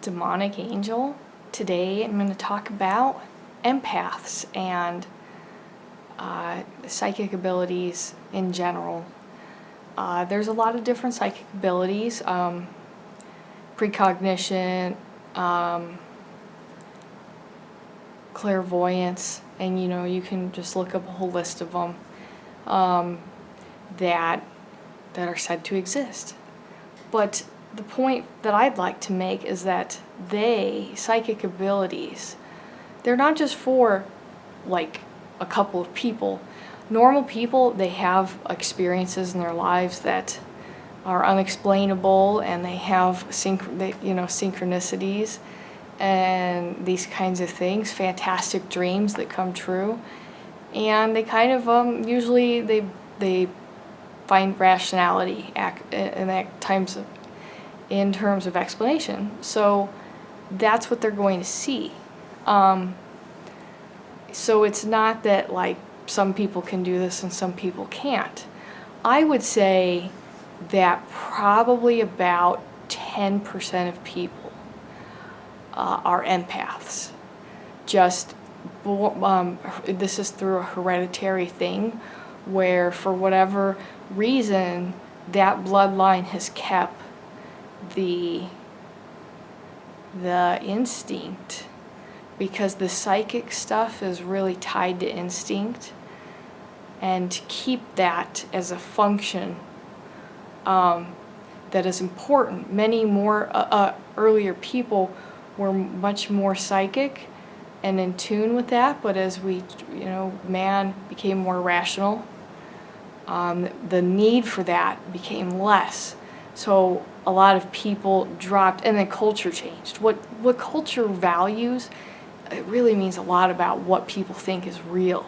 demonic angel. Today I'm going to talk about empaths and psychic abilities in general. There's a lot of different psychic abilities, precognition, clairvoyance, and you can just look up a whole list of them that are said to exist. But the point that I'd like to make is that psychic abilities, they're not just for like a couple of people. Normal people, they have experiences in their lives that are unexplainable, and they have synchronicities and these kinds of things, fantastic dreams that come true, and they kind of usually they find rationality in terms of explanation. So that's what they're going to see. So it's not that like some people can do this and some people can't. I would say that probably about 10% of people are empaths. This is through a hereditary thing where for whatever reason that bloodline has kept the instinct, because the psychic stuff is really tied to instinct, and to keep that as a function that is important. Many more earlier people were much more psychic and in tune with that, but as man became more rational, the need for that became less. So a lot of people dropped, and then culture changed. What culture values, it really means a lot about what people think is real.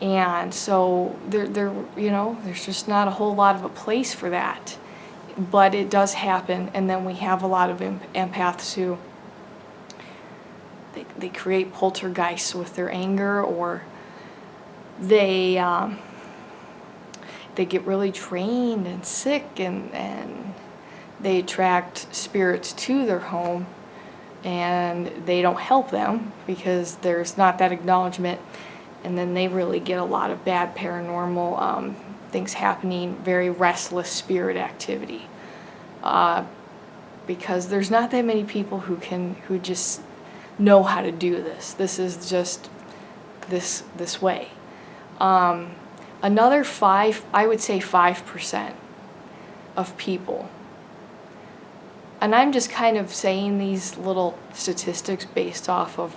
And so there's just not a whole lot of a place for that. But it does happen, and then we have a lot of empaths who they create poltergeists with their anger, or they get really trained and sick, and they attract spirits to their home, and they don't help them because there's not that acknowledgement, and then they really get a lot of bad paranormal things happening, very restless spirit activity, because there's not that many people who just know how to do this. This is just this way. Another I would say 5% of people, and I'm just kind of saying these little statistics based off of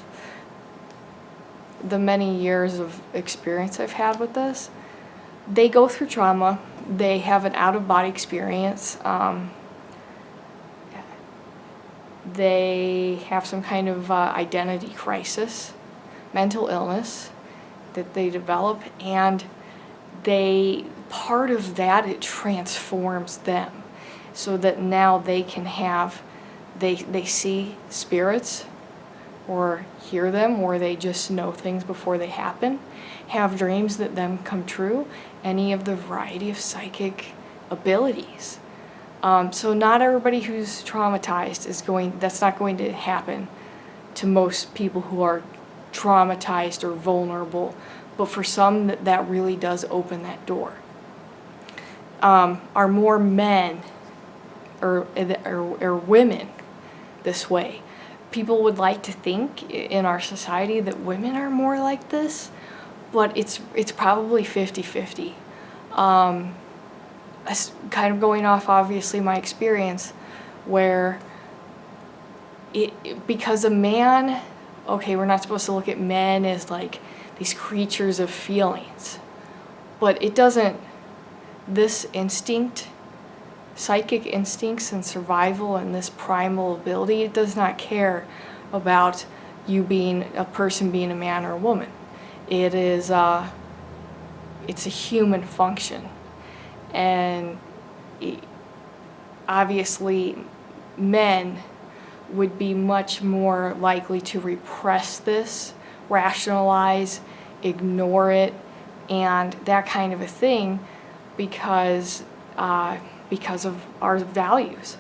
the many years of experience I've had with this. They go through trauma, they have an out-of-body experience, they have some kind of identity crisis, mental illness that they develop, and part of that, it transforms them so that now they can they see spirits or hear them, or they just know things before they happen, have dreams that then come true, any of the variety of psychic abilities. So not everybody who's traumatized that's not going to happen to most people who are traumatized or vulnerable, but for some that really does open that door. Are more men or women this way? People would like to think in our society that women are more like this, but it's probably 50-50. Kind of going off, obviously, my experience, where because a man, okay, we're not supposed to look at men as like these creatures of feelings, but this instinct, psychic instincts and survival and this primal ability, it does not care about you being a person, being a man or a woman. It's a human function. And obviously men would be much more likely to repress this, rationalize, ignore it, and that kind of a thing, because of our values.